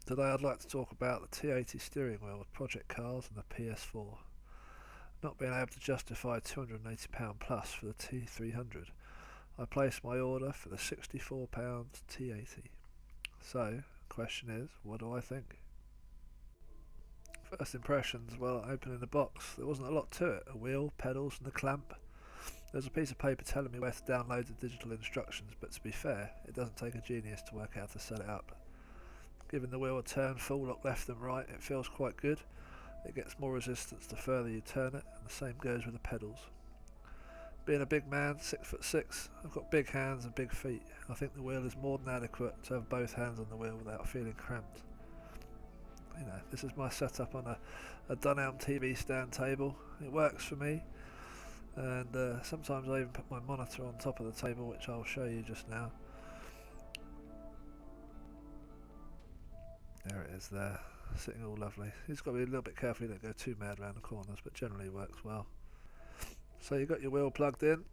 Today I'd like to talk about the T80 Steering Wheel with project cars and the PS4. Not being able to justify £280 plus for the T300, I placed my order for the £64 T80. So, the question is, what do I think? First impressions, well, opening the box, there wasn't a lot to it. A wheel, pedals and a clamp. There's a piece of paper telling me where to download the digital instructions, but to be fair, it doesn't take a genius to work out how to set it up. Giving the wheel a turn full lock left and right, it feels quite good. It gets more resistance the further you turn it, and the same goes with the pedals. Being a big man, 6'6", I've got big hands and big feet. I think the wheel is more than adequate to have both hands on the wheel without feeling cramped. You know, this is my setup on a Dunelm TV stand table. It works for me, and sometimes I even put my monitor on top of the table, which I'll show you just now. There it is there, sitting all lovely. You've got to be a little bit careful you don't go too mad around the corners, but generally works well. So you've got your wheel plugged in.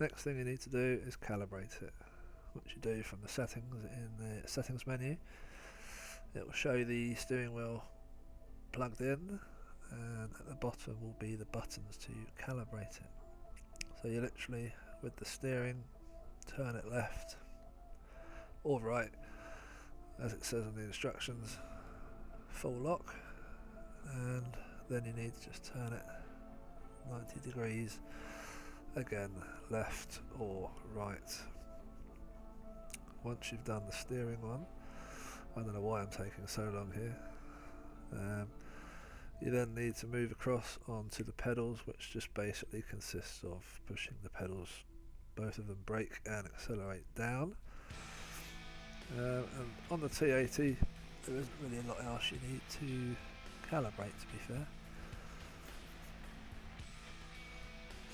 Next thing you need to do is calibrate it, which you do from the settings in the settings menu. It will show the steering wheel plugged in, and at the bottom will be the buttons to calibrate it. So you literally, with the steering, turn it left or right, as it says on the instructions, full lock, and then you need to just turn it 90 degrees, again left or right. Once you've done the steering one, I don't know why I'm taking so long here, you then need to move across onto the pedals, which just basically consists of pushing the pedals, both of them brake and accelerate down. And on the T80 there isn't really a lot else you need to calibrate, to be fair.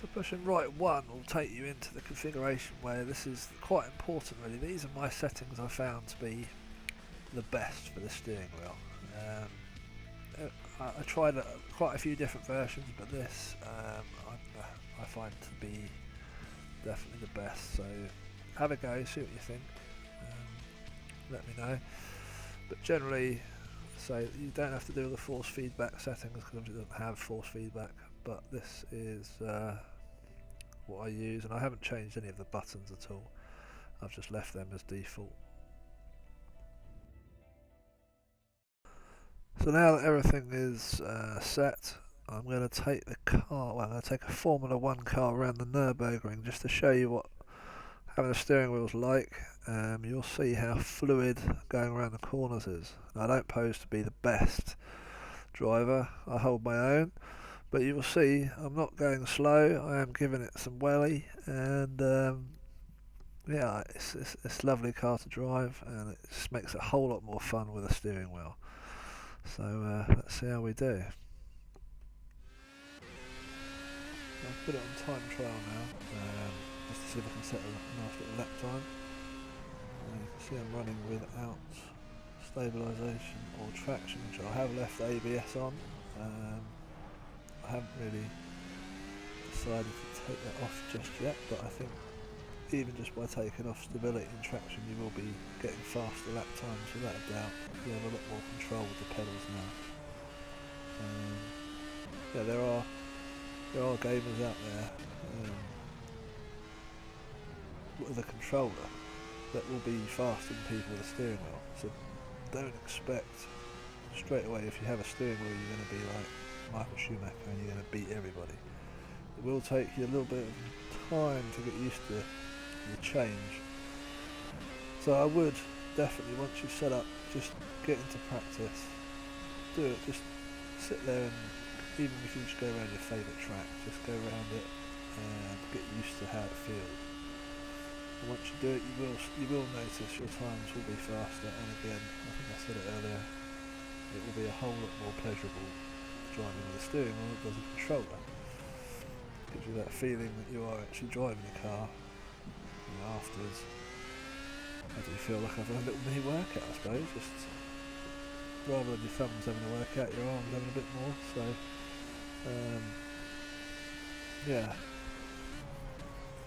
So pushing right 1 will take you into the configuration where this is quite important really. These are my settings I found to be the best for the steering wheel. I tried quite a few different versions, but this I find to be definitely the best. So have a go, see what you think. Let me know. But generally, so you don't have to do the force feedback settings because it doesn't have force feedback. But this is what I use, and I haven't changed any of the buttons at all. I've just left them as default. So now that everything is set, I'm going to take the car. Well, I'm going to take a Formula 1 car around the Nürburgring just to show you what having a steering wheel's like. You'll see how fluid going around the corners is. Now, I don't pose to be the best driver. I hold my own, but you will see I'm not going slow. I am giving it some welly, and yeah, it's a lovely car to drive, and it just makes it a whole lot more fun with a steering wheel. So let's see how we do. I've put it on time trial now, just to see if I can set a nice little lap time. And you can see I'm running without stabilisation or traction, which I have left ABS on. I haven't really decided to take that off just yet, but I think even just by taking off stability and traction you will be getting faster lap times without a doubt. You have a lot more control with the pedals now. Yeah, there are gamers out there with a controller that will be faster than people with a steering wheel. So don't expect straight away if you have a steering wheel you're going to be like Michael Schumacher and you're going to beat everybody. It will take you a little bit of time to get used to the change. So I would definitely, once you've set up, just get into practice. Do it, just sit there, and even if you just go around your favourite track, just go around it and get used to how it feels. And once you do it, you will notice your times will be faster, and again, I think I said it earlier, it will be a whole lot more pleasurable driving with a steering wheel than a controller. It gives you that feeling that you are actually driving the car. Afterwards, I do feel like I've had a little mini workout, I suppose, just rather than your thumbs having a workout, your arms having a bit more. So yeah,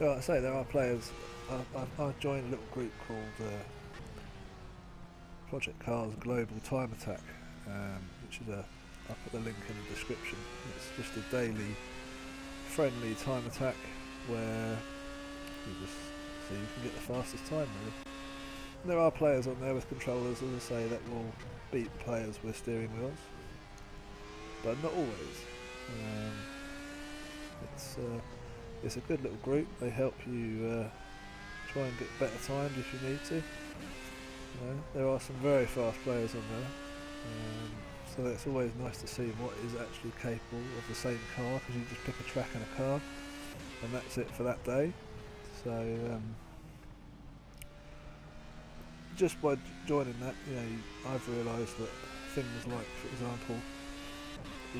like I say, there are players. I joined a little group called Project Cars Global Time Attack, which is I'll put the link in the description. It's just a daily friendly time attack where you just so you can get the fastest time really. And there are players on there with controllers, as I say, that will beat players with steering wheels, but not always. It's a good little group. They help you try and get better times if you need to. There are some very fast players on there, so it's always nice to see what is actually capable of the same car, because you just pick a track and a car and that's it for that day. So just by joining that, I've realised that things like, for example,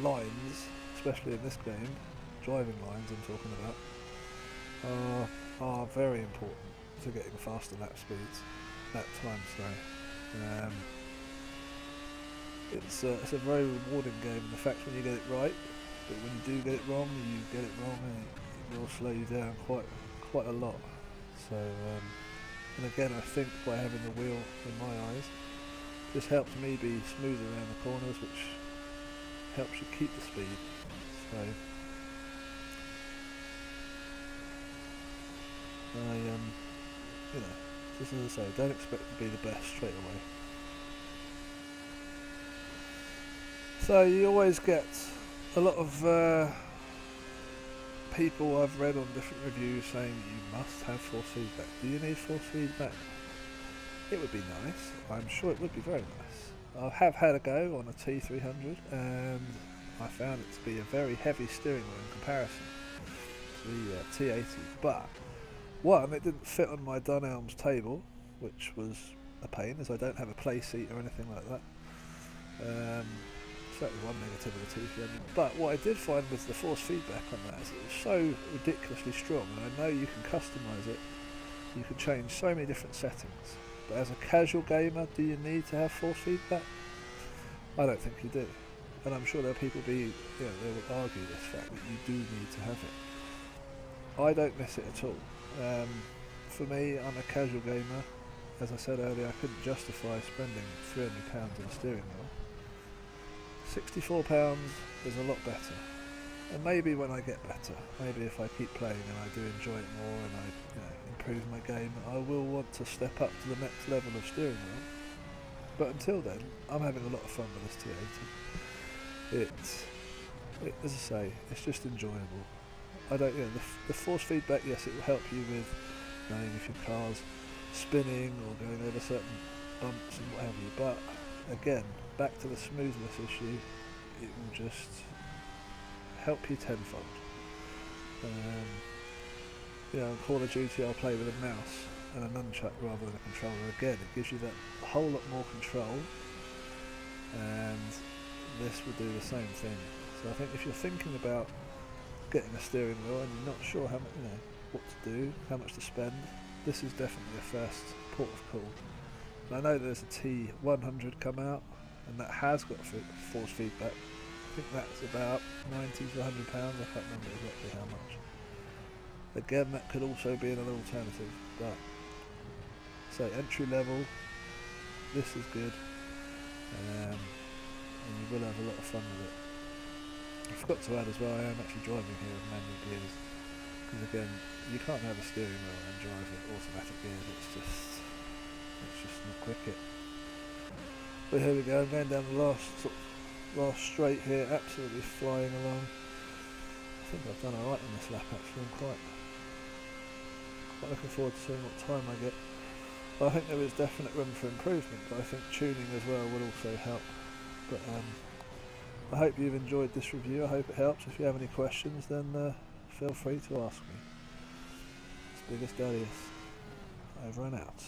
lines, especially in this game, driving lines I'm talking about, are very important to getting faster lap speeds, lap times. It's a very rewarding game in the fact when you get it right, but when you do get it wrong, and it will slow you down quite a lot. So, and again, I think by having the wheel in my eyes, this helps me be smoother around the corners, which helps you keep the speed. So, just as I say, don't expect to be the best straight away. So you always get a lot of people I've read on different reviews saying that you must have force feedback. Do you need force feedback? It would be nice. I'm sure it would be very nice. I have had a go on a T300 and I found it to be a very heavy steering wheel in comparison to the T80. But one, it didn't fit on my Dunelm's table, which was a pain, as I don't have a play seat or anything like that. Certainly one negative of the T300. But what I did find was the force feedback on that is it was so ridiculously strong, and I know you can customise it. You can change so many different settings. But as a casual gamer, do you need to have force feedback? I don't think you do. And I'm sure there'll people they will argue this fact that you do need to have it. I don't miss it at all. For me, I'm a casual gamer. As I said earlier, I couldn't justify spending £300 on a steering wheel. £64 is a lot better. And maybe when I get better, maybe if I keep playing and I do enjoy it more and I improve my game, I will want to step up to the next level of steering wheel. But until then, I'm having a lot of fun with this T80. As I say, it's just enjoyable. I don't, the force feedback, yes, it will help you with knowing if your car's spinning or going over certain bumps and what have you. But again, back to the smoothness issue, it will just help you tenfold. On Call of Duty, I'll play with a mouse and a nunchuck rather than a controller. Again, it gives you that whole lot more control, and this will do the same thing. So I think if you're thinking about getting a steering wheel and you're not sure how much, what to do, how much to spend, this is definitely a first port of call. And I know there's a T100 come out, and that has got force feedback. I think that's about £90 to £100. I can't remember exactly how much. Again, that could also be another alternative. But so entry level, this is good, and you will have a lot of fun with it. I forgot to add as well, I am actually driving here with manual gears, because again, you can't have a steering wheel and drive with automatic gears. It's just not cricket. But here we go, I'm going down the last straight here, absolutely flying along. I think I've done alright on this lap actually. I'm quite looking forward to seeing what time I get. But I think there is definite room for improvement, but I think tuning as well will also help. But I hope you've enjoyed this review. I hope it helps. If you have any questions, then feel free to ask me. It's Biggest Darius, over and out.